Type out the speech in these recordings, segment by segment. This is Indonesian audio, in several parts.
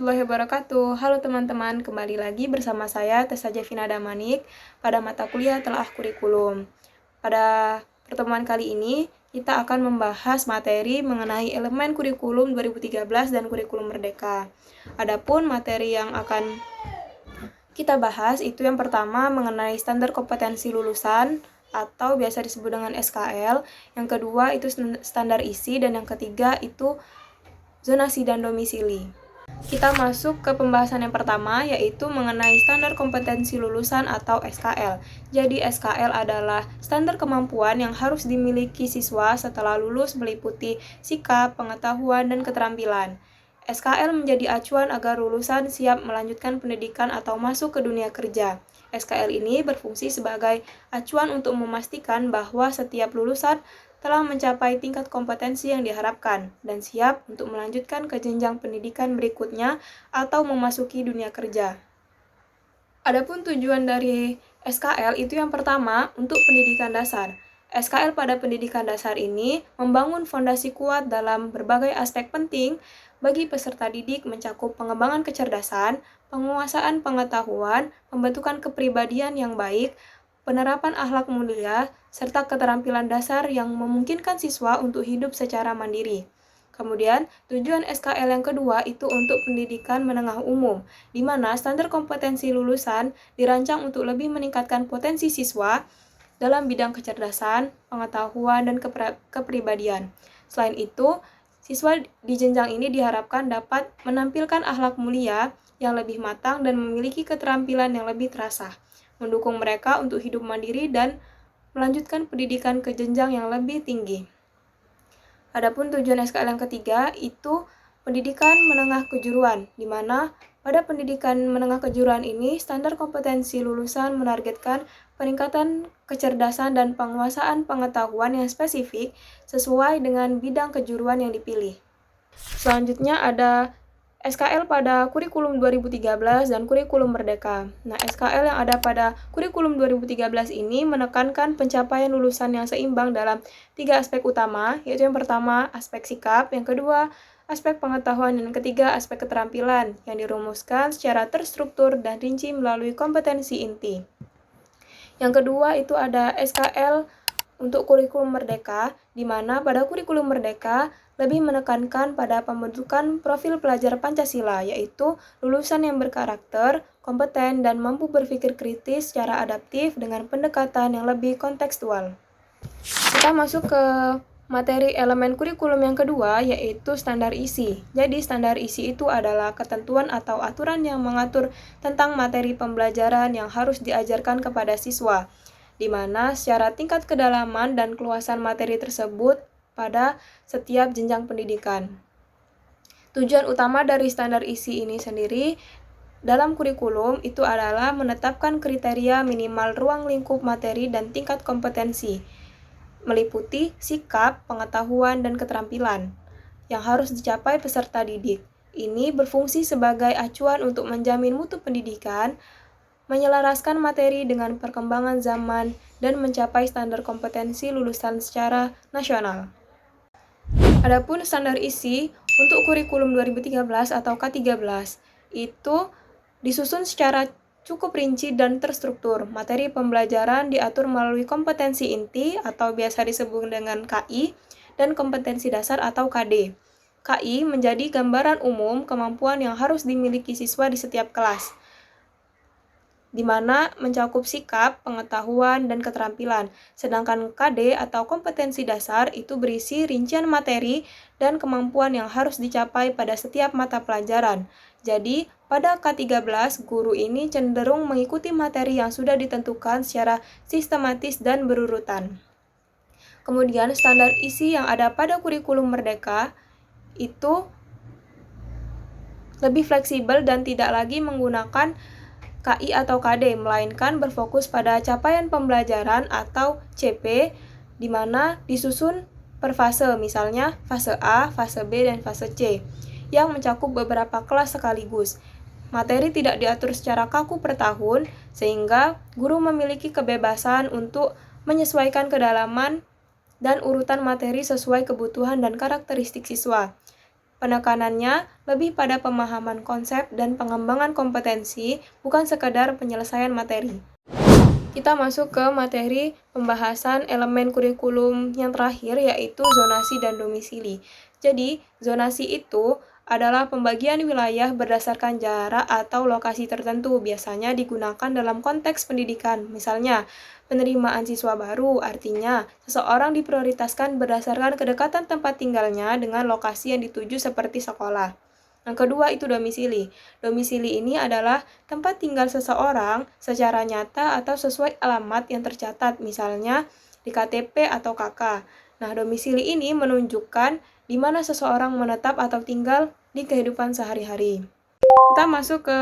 warahmatullahi wabarakatuh. Halo teman-teman, kembali lagi bersama saya Tessa Jevina Damanik pada mata kuliah Telaah Kurikulum. Pada pertemuan kali ini, kita akan membahas materi mengenai elemen kurikulum 2013 dan kurikulum merdeka. Adapun materi yang akan kita bahas itu yang pertama mengenai standar kompetensi lulusan atau biasa disebut dengan SKL, yang kedua itu standar isi, dan yang ketiga itu zonasi dan domisili. Kita masuk ke pembahasan yang pertama, yaitu mengenai standar kompetensi lulusan atau SKL. Jadi SKL adalah standar kemampuan yang harus dimiliki siswa setelah lulus meliputi sikap, pengetahuan, dan keterampilan. SKL menjadi acuan agar lulusan siap melanjutkan pendidikan atau masuk ke dunia kerja. SKL ini berfungsi sebagai acuan untuk memastikan bahwa setiap lulusan telah mencapai tingkat kompetensi yang diharapkan dan siap untuk melanjutkan ke jenjang pendidikan berikutnya atau memasuki dunia kerja. Adapun tujuan dari SKL itu yang pertama untuk pendidikan dasar. SKL pada pendidikan dasar ini membangun fondasi kuat dalam berbagai aspek penting bagi peserta didik, mencakup pengembangan kecerdasan, penguasaan pengetahuan, pembentukan kepribadian yang baik, penerapan akhlak mulia, serta keterampilan dasar yang memungkinkan siswa untuk hidup secara mandiri. Kemudian, tujuan SKL yang kedua itu untuk pendidikan menengah umum, di mana standar kompetensi lulusan dirancang untuk lebih meningkatkan potensi siswa dalam bidang kecerdasan, pengetahuan, dan kepribadian. Selain itu, siswa di jenjang ini diharapkan dapat menampilkan akhlak mulia yang lebih matang dan memiliki keterampilan yang lebih terasah, mendukung mereka untuk hidup mandiri dan melanjutkan pendidikan ke jenjang yang lebih tinggi. Adapun tujuan SKL yang ketiga itu pendidikan menengah kejuruan, di mana pada pendidikan menengah kejuruan ini standar kompetensi lulusan menargetkan peningkatan kecerdasan dan penguasaan pengetahuan yang spesifik sesuai dengan bidang kejuruan yang dipilih. Selanjutnya ada SKL pada kurikulum 2013 dan kurikulum merdeka. Nah, SKL yang ada pada kurikulum 2013 ini menekankan pencapaian lulusan yang seimbang dalam 3 aspek utama, yaitu yang pertama aspek sikap, yang kedua aspek pengetahuan, dan yang ketiga aspek keterampilan yang dirumuskan secara terstruktur dan rinci melalui kompetensi inti. Yang kedua itu ada SKL untuk kurikulum merdeka, di mana pada kurikulum merdeka lebih menekankan pada pembentukan profil pelajar Pancasila, yaitu lulusan yang berkarakter, kompeten, dan mampu berpikir kritis secara adaptif dengan pendekatan yang lebih kontekstual. Kita masuk ke materi elemen kurikulum yang kedua, yaitu standar isi. Jadi standar isi itu adalah ketentuan atau aturan yang mengatur tentang materi pembelajaran yang harus diajarkan kepada siswa, di mana secara tingkat kedalaman dan keluasan materi tersebut pada setiap jenjang pendidikan. Tujuan utama dari standar isi ini sendiri dalam kurikulum itu adalah menetapkan kriteria minimal ruang lingkup materi dan tingkat kompetensi, meliputi sikap, pengetahuan, dan keterampilan yang harus dicapai peserta didik. Ini berfungsi sebagai acuan untuk menjamin mutu pendidikan, menyelaraskan materi dengan perkembangan zaman, dan mencapai standar kompetensi lulusan secara nasional. Adapun standar isi untuk kurikulum 2013 atau K13 itu disusun secara cukup rinci dan terstruktur. Materi pembelajaran diatur melalui kompetensi inti atau biasa disebut dengan KI dan kompetensi dasar atau KD. KI menjadi gambaran umum kemampuan yang harus dimiliki siswa di setiap kelas, di mana mencakup sikap, pengetahuan, dan keterampilan. Sedangkan KD atau kompetensi dasar itu berisi rincian materi dan kemampuan yang harus dicapai pada setiap mata pelajaran. Jadi, pada K13, guru ini cenderung mengikuti materi yang sudah ditentukan secara sistematis dan berurutan. Kemudian, standar isi yang ada pada kurikulum merdeka itu lebih fleksibel dan tidak lagi menggunakan KI atau KD, melainkan berfokus pada capaian pembelajaran atau CP, di mana disusun per fase, misalnya fase A, fase B, dan fase C, yang mencakup beberapa kelas sekaligus. Materi tidak diatur secara kaku per tahun, sehingga guru memiliki kebebasan untuk menyesuaikan kedalaman dan urutan materi sesuai kebutuhan dan karakteristik siswa. Penekanannya lebih pada pemahaman konsep dan pengembangan kompetensi, bukan sekadar penyelesaian materi. Kita masuk ke materi pembahasan elemen kurikulum yang terakhir, yaitu zonasi dan domisili. Jadi, zonasi itu adalah pembagian wilayah berdasarkan jarak atau lokasi tertentu, biasanya digunakan dalam konteks pendidikan. Misalnya, penerimaan siswa baru, artinya seseorang diprioritaskan berdasarkan kedekatan tempat tinggalnya dengan lokasi yang dituju seperti sekolah. Yang kedua itu domisili. Domisili ini adalah tempat tinggal seseorang secara nyata atau sesuai alamat yang tercatat, misalnya di KTP atau KK. Nah, domisili ini menunjukkan di mana seseorang menetap atau tinggal di kehidupan sehari-hari. Kita masuk ke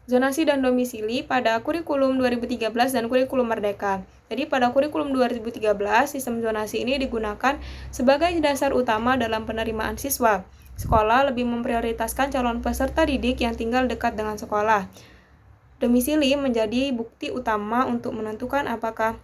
zonasi dan domisili pada kurikulum 2013 dan kurikulum Merdeka. Jadi pada kurikulum 2013, sistem zonasi ini digunakan sebagai dasar utama dalam penerimaan siswa. Sekolah lebih memprioritaskan calon peserta didik yang tinggal dekat dengan sekolah. Domisili menjadi bukti utama untuk menentukan apakah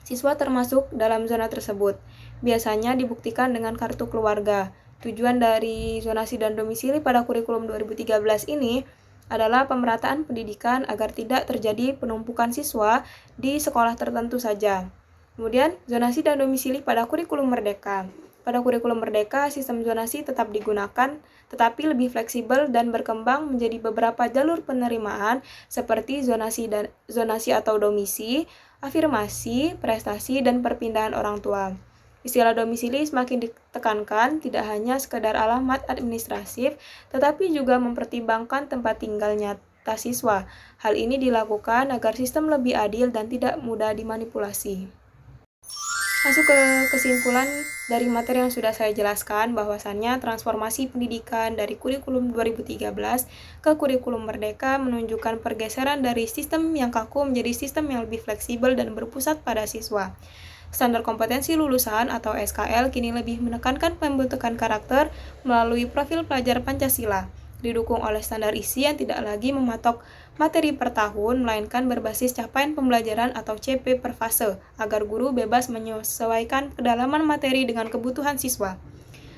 siswa termasuk dalam zona tersebut. Biasanya dibuktikan dengan kartu keluarga. Tujuan dari zonasi dan domisili pada kurikulum 2013 ini adalah pemerataan pendidikan agar tidak terjadi penumpukan siswa di sekolah tertentu saja. Kemudian, zonasi dan domisili pada kurikulum Merdeka. Pada kurikulum Merdeka, sistem zonasi tetap digunakan, tetapi lebih fleksibel dan berkembang menjadi beberapa jalur penerimaan seperti zonasi atau domisi, afirmasi, prestasi, dan perpindahan orang tua. Istilah domisili semakin ditekankan tidak hanya sekedar alamat administratif, tetapi juga mempertimbangkan tempat tinggal nyata siswa. Hal ini dilakukan agar sistem lebih adil dan tidak mudah dimanipulasi. Masuk ke kesimpulan dari materi yang sudah saya jelaskan, bahwasannya transformasi pendidikan dari kurikulum 2013 ke kurikulum Merdeka menunjukkan pergeseran dari sistem yang kaku menjadi sistem yang lebih fleksibel dan berpusat pada siswa. Standar kompetensi lulusan atau SKL kini lebih menekankan pembentukan karakter melalui profil pelajar Pancasila, didukung oleh standar isi yang tidak lagi mematok materi per tahun, melainkan berbasis capaian pembelajaran atau CP per fase, agar guru bebas menyesuaikan kedalaman materi dengan kebutuhan siswa.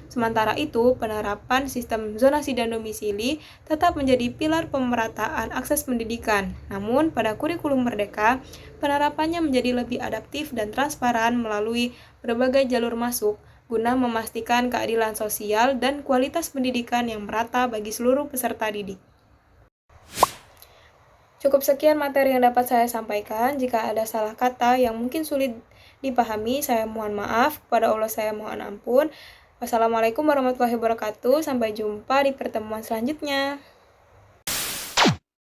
Sementara itu, penerapan sistem zonasi dan domisili tetap menjadi pilar pemerataan akses pendidikan. Namun, pada kurikulum Merdeka, penerapannya menjadi lebih adaptif dan transparan melalui berbagai jalur masuk, guna memastikan keadilan sosial dan kualitas pendidikan yang merata bagi seluruh peserta didik. Cukup sekian materi yang dapat saya sampaikan. Jika ada salah kata yang mungkin sulit dipahami, saya mohon maaf. Kepada Allah saya mohon ampun. Wassalamualaikum warahmatullahi wabarakatuh. Sampai jumpa di pertemuan selanjutnya.